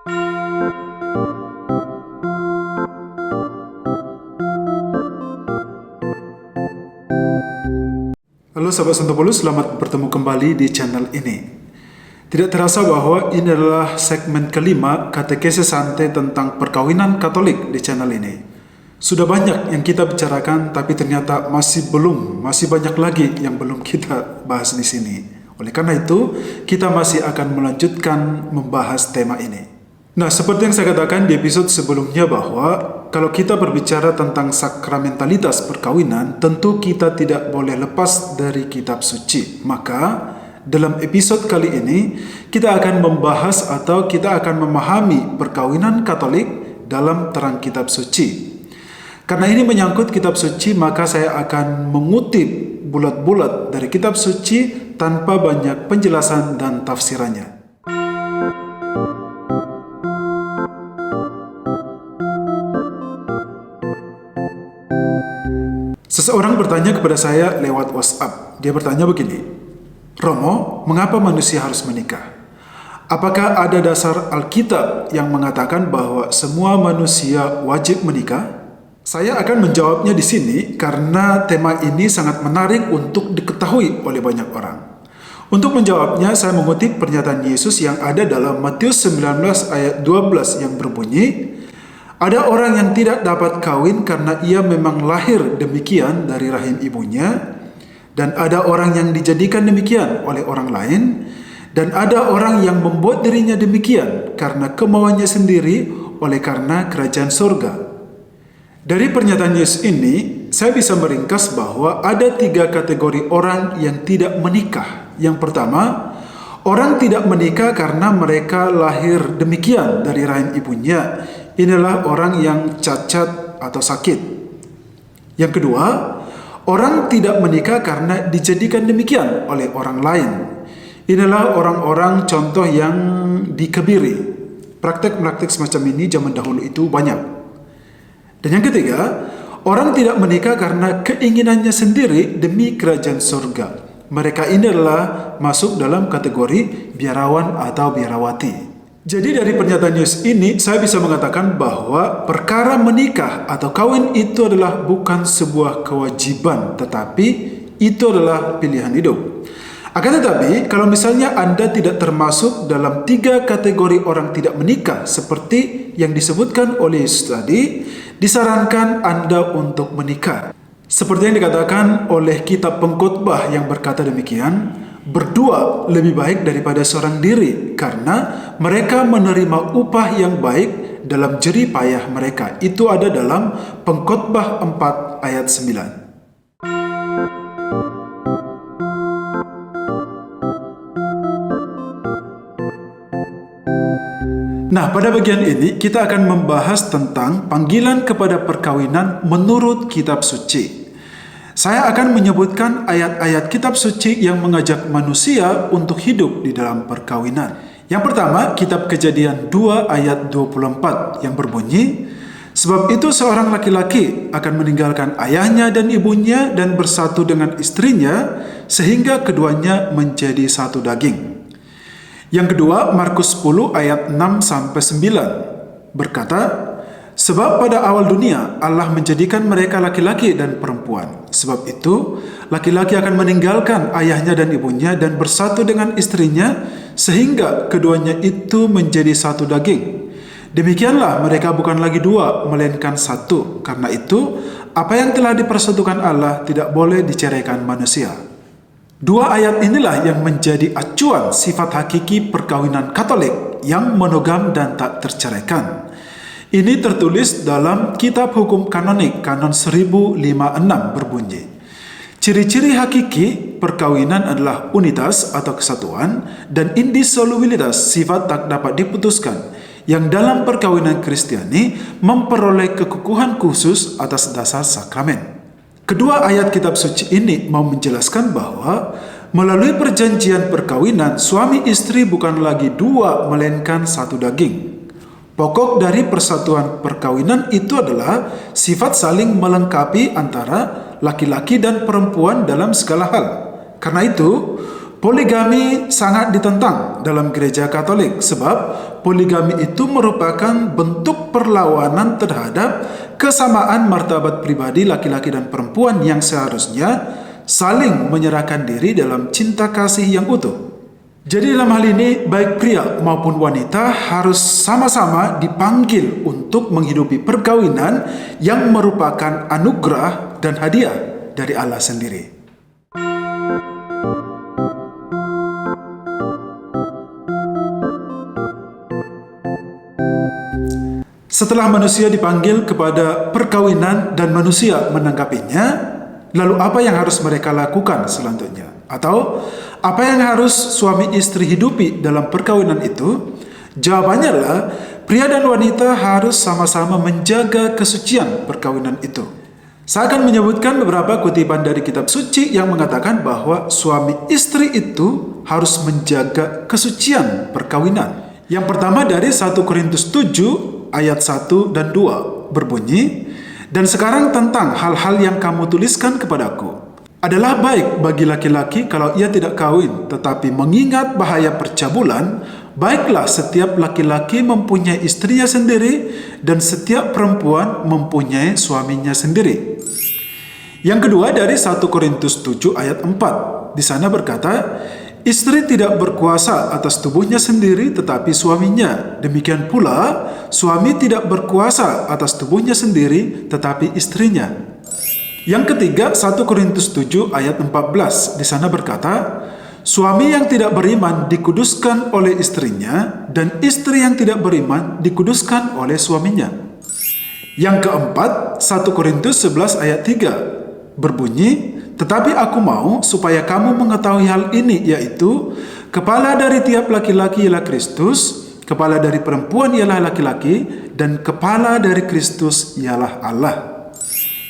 Halo sahabat Santopolus, selamat bertemu kembali di channel ini. Tidak terasa bahwa ini adalah segmen kelima katekese santai tentang perkawinan Katolik di channel ini. Sudah banyak yang kita bicarakan, tapi ternyata masih banyak lagi yang belum kita bahas di sini. Oleh karena itu, kita masih akan melanjutkan membahas tema ini. Nah, seperti yang saya katakan di episode sebelumnya bahwa kalau kita berbicara tentang sakramentalitas perkawinan, tentu kita tidak boleh lepas dari kitab suci. Maka, dalam episode kali ini, kita akan membahas atau kita akan memahami perkawinan Katolik dalam terang kitab suci. Karena ini menyangkut kitab suci, maka saya akan mengutip bulat-bulat dari kitab suci tanpa banyak penjelasan dan tafsirannya. Seseorang bertanya kepada saya lewat WhatsApp. Dia bertanya begini, Romo, mengapa manusia harus menikah? Apakah ada dasar Alkitab yang mengatakan bahwa semua manusia wajib menikah? Saya akan menjawabnya di sini karena tema ini sangat menarik untuk diketahui oleh banyak orang. Untuk menjawabnya, saya mengutip pernyataan Yesus yang ada dalam Matius 19 ayat 12 yang berbunyi, ada orang yang tidak dapat kawin karena ia memang lahir demikian dari rahim ibunya, dan ada orang yang dijadikan demikian oleh orang lain, dan ada orang yang membuat dirinya demikian karena kemauannya sendiri oleh karena kerajaan surga. Dari pernyataan Yesus ini, saya bisa meringkas bahwa ada 3 kategori orang yang tidak menikah. Yang pertama, orang tidak menikah karena mereka lahir demikian dari rahim ibunya. Inilah orang yang cacat atau sakit. Yang kedua, orang tidak menikah karena dijadikan demikian oleh orang lain. Inilah orang-orang contoh yang dikebiri. Praktek-praktek semacam ini zaman dahulu itu banyak. Dan yang ketiga, orang tidak menikah karena keinginannya sendiri demi kerajaan surga. Mereka ini adalah masuk dalam kategori biarawan atau biarawati. Jadi dari pernyataan Yesus ini, saya bisa mengatakan bahwa perkara menikah atau kawin itu adalah bukan sebuah kewajiban, tetapi itu adalah pilihan hidup. Akan tetapi, kalau misalnya Anda tidak termasuk dalam 3 kategori orang tidak menikah, seperti yang disebutkan oleh Yesus tadi, disarankan Anda untuk menikah. Seperti yang dikatakan oleh kitab Pengkhotbah yang berkata demikian, berdua lebih baik daripada seorang diri, karena mereka menerima upah yang baik dalam jerih payah mereka. Itu ada dalam Pengkhotbah 4 ayat 9. Nah, pada bagian ini kita akan membahas tentang panggilan kepada perkawinan menurut kitab suci. Saya akan menyebutkan ayat-ayat kitab suci yang mengajak manusia untuk hidup di dalam perkawinan. Yang pertama, kitab Kejadian 2 ayat 24 yang berbunyi, sebab itu seorang laki-laki akan meninggalkan ayahnya dan ibunya dan bersatu dengan istrinya sehingga keduanya menjadi satu daging. Yang kedua, Markus 10 ayat 6-9 berkata, sebab pada awal dunia Allah menjadikan mereka laki-laki dan perempuan. Sebab itu, laki-laki akan meninggalkan ayahnya dan ibunya dan bersatu dengan istrinya sehingga keduanya itu menjadi satu daging. Demikianlah mereka bukan lagi 2, melainkan 1. Karena itu, apa yang telah dipersatukan Allah tidak boleh diceraikan manusia. 2 ayat inilah yang menjadi acuan sifat hakiki perkawinan Katolik yang monogam dan tak terceraikan. Ini tertulis dalam Kitab Hukum Kanonik, Kanon 1056 berbunyi, ciri-ciri hakiki perkawinan adalah unitas atau kesatuan dan indissolubilitas, sifat tak dapat diputuskan, yang dalam perkawinan Kristiani memperoleh kekukuhan khusus atas dasar sakramen. Kedua ayat kitab suci ini mau menjelaskan bahwa melalui perjanjian perkawinan, suami istri bukan lagi 2, melainkan satu daging. Pokok dari persatuan perkawinan itu adalah sifat saling melengkapi antara laki-laki dan perempuan dalam segala hal. Karena itu, Poligami sangat ditentang dalam gereja Katolik sebab poligami itu merupakan bentuk perlawanan terhadap kesamaan martabat pribadi laki-laki dan perempuan yang seharusnya saling menyerahkan diri dalam cinta kasih yang utuh. Jadi dalam hal ini baik pria maupun wanita harus sama-sama dipanggil untuk menghidupi perkawinan yang merupakan anugerah dan hadiah dari Allah sendiri. Setelah manusia dipanggil kepada perkawinan dan manusia menanggapinya, lalu apa yang harus mereka lakukan selanjutnya? Atau apa yang harus suami istri hidupi dalam perkawinan itu? Jawabannya adalah pria dan wanita harus sama-sama menjaga kesucian perkawinan itu. Saya akan menyebutkan beberapa kutipan dari kitab suci yang mengatakan bahwa suami istri itu harus menjaga kesucian perkawinan. Yang pertama dari 1 Korintus 7 ayat 1 dan 2 berbunyi, "Dan sekarang tentang hal-hal yang kamu tuliskan kepadaku, adalah baik bagi laki-laki kalau ia tidak kawin, tetapi mengingat bahaya percabulan, baiklah setiap laki-laki mempunyai istrinya sendiri dan setiap perempuan mempunyai suaminya sendiri." Yang kedua dari 1 Korintus 7 ayat 4. Di sana berkata, "Istri tidak berkuasa atas tubuhnya sendiri tetapi suaminya. Demikian pula suami tidak berkuasa atas tubuhnya sendiri tetapi istrinya." Yang ketiga 1 Korintus 7 ayat 14. Di sana berkata, "Suami yang tidak beriman dikuduskan oleh istrinya dan istri yang tidak beriman dikuduskan oleh suaminya." Yang keempat 1 Korintus 11 ayat 3 berbunyi, "Tetapi aku mau supaya kamu mengetahui hal ini, yaitu kepala dari tiap laki-laki ialah Kristus, kepala dari perempuan ialah laki-laki, dan kepala dari Kristus ialah Allah."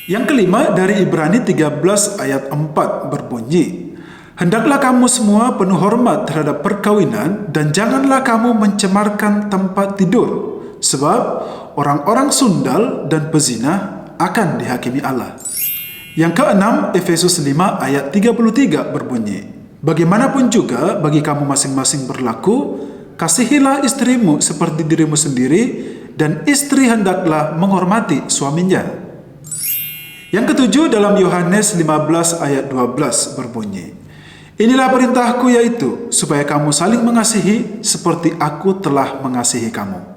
Yang kelima dari Ibrani 13 ayat 4 berbunyi, "Hendaklah kamu semua penuh hormat terhadap perkawinan, dan janganlah kamu mencemarkan tempat tidur, sebab orang-orang sundal dan pezina akan dihakimi Allah." Yang keenam, Efesus 5 ayat 33 berbunyi, "Bagaimanapun juga bagi kamu masing-masing berlaku, kasihilah istrimu seperti dirimu sendiri, dan istri hendaklah menghormati suaminya." Yang ketujuh dalam Yohanes 15 ayat 12 berbunyi, "Inilah perintahku, yaitu supaya kamu saling mengasihi seperti aku telah mengasihi kamu."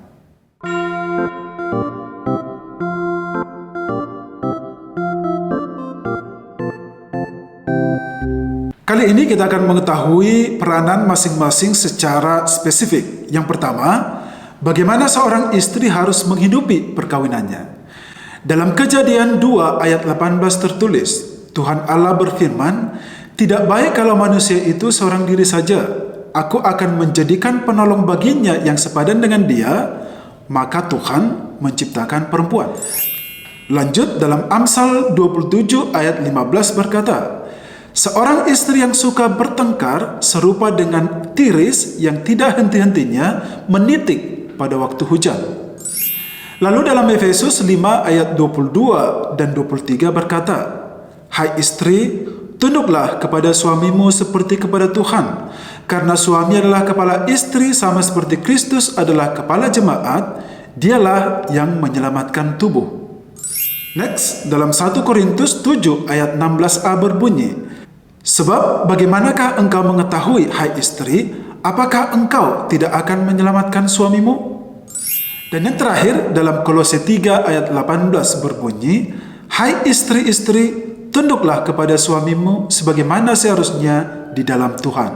Kali ini kita akan mengetahui peranan masing-masing secara spesifik. Yang pertama, bagaimana seorang istri harus menghidupi perkawinannya. Dalam Kejadian 2 ayat 18 tertulis, Tuhan Allah berfirman, "Tidak baik kalau manusia itu seorang diri saja. Aku akan menjadikan penolong baginya yang sepadan dengan dia." Maka Tuhan menciptakan perempuan. Lanjut dalam Amsal 27 ayat 15 berkata, "Seorang istri yang suka bertengkar serupa dengan tiris yang tidak henti-hentinya menitik pada waktu hujan." Lalu dalam Efesus 5 ayat 22 dan 23 berkata, "Hai istri, tunduklah kepada suamimu seperti kepada Tuhan, karena suami adalah kepala istri sama seperti Kristus adalah kepala jemaat, dialah yang menyelamatkan tubuh." Next, dalam 1 Korintus 7 ayat 16a berbunyi, "Sebab bagaimanakah engkau mengetahui, hai istri, apakah engkau tidak akan menyelamatkan suamimu?" Dan yang terakhir dalam Kolose 3 ayat 18 berbunyi, "Hai istri-istri, tunduklah kepada suamimu sebagaimana seharusnya di dalam Tuhan."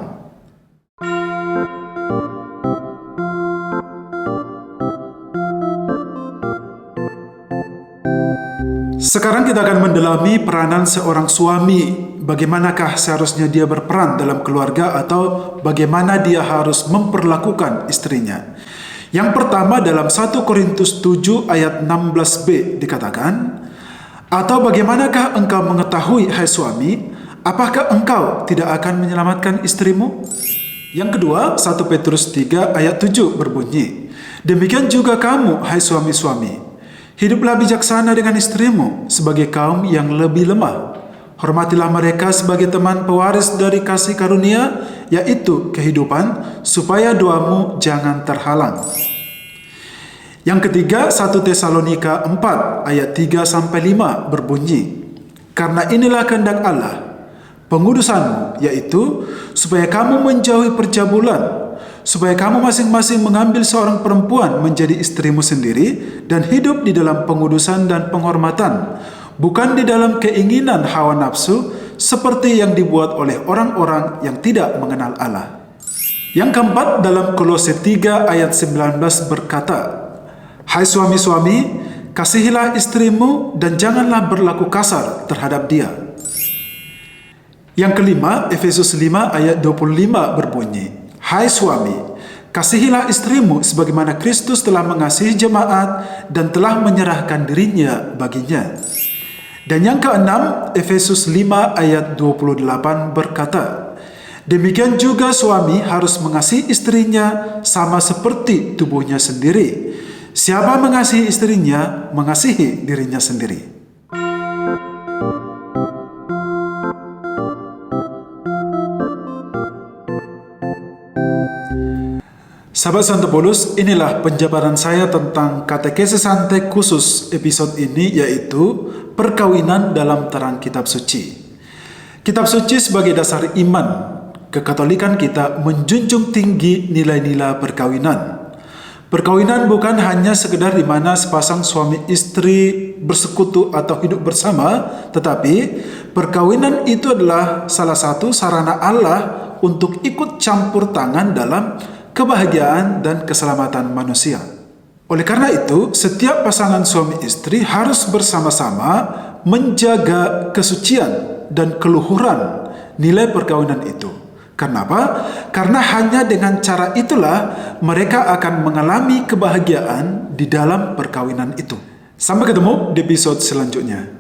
Sekarang kita akan mendalami peranan seorang suami. Bagaimanakah seharusnya dia berperan dalam keluarga atau bagaimana dia harus memperlakukan istrinya. Yang pertama dalam 1 Korintus 7 ayat 16b dikatakan, "Atau bagaimanakah engkau mengetahui, hai suami, apakah engkau tidak akan menyelamatkan istrimu?" Yang kedua 1 Petrus 3 ayat 7 berbunyi, "Demikian juga kamu, hai suami-suami, hiduplah bijaksana dengan istrimu sebagai kaum yang lebih lemah. Hormatilah mereka sebagai teman pewaris dari kasih karunia, yaitu kehidupan, supaya doamu jangan terhalang. Yang ketiga, 1 Tesalonika 4 ayat 3-5 berbunyi, "Karena inilah kehendak Allah, pengudusanmu, yaitu supaya kamu menjauhi percabulan, supaya kamu masing-masing mengambil seorang perempuan menjadi istrimu sendiri dan hidup di dalam pengudusan dan penghormatan, bukan di dalam keinginan hawa nafsu seperti yang dibuat oleh orang-orang yang tidak mengenal Allah." Yang keempat, dalam Kolose 3 ayat 19 berkata, "Hai suami-suami, kasihilah istrimu dan janganlah berlaku kasar terhadap dia." Yang kelima, Efesus 5 ayat 25 berbunyi, "Hai suami, kasihilah istrimu sebagaimana Kristus telah mengasihi jemaat dan telah menyerahkan dirinya baginya." Dan yang keenam, Efesus 5 ayat 28 berkata, "Demikian juga suami harus mengasihi istrinya sama seperti tubuhnya sendiri. Siapa mengasihi istrinya, mengasihi dirinya sendiri." Sahabat Santo Paulus, inilah penjabaran saya tentang katekesis santai khusus episode ini, yaitu perkawinan dalam terang kitab suci. Kitab suci sebagai dasar iman, kekatolikan kita menjunjung tinggi nilai-nilai perkawinan. Perkawinan bukan hanya sekedar di mana sepasang suami istri bersekutu atau hidup bersama, tetapi perkawinan itu adalah salah satu sarana Allah untuk ikut campur tangan dalam kebahagiaan dan keselamatan manusia. Oleh karena itu, setiap pasangan suami istri harus bersama-sama menjaga kesucian dan keluhuran nilai perkawinan itu. Kenapa? Karena hanya dengan cara itulah mereka akan mengalami kebahagiaan di dalam perkawinan itu. Sampai ketemu di episode selanjutnya.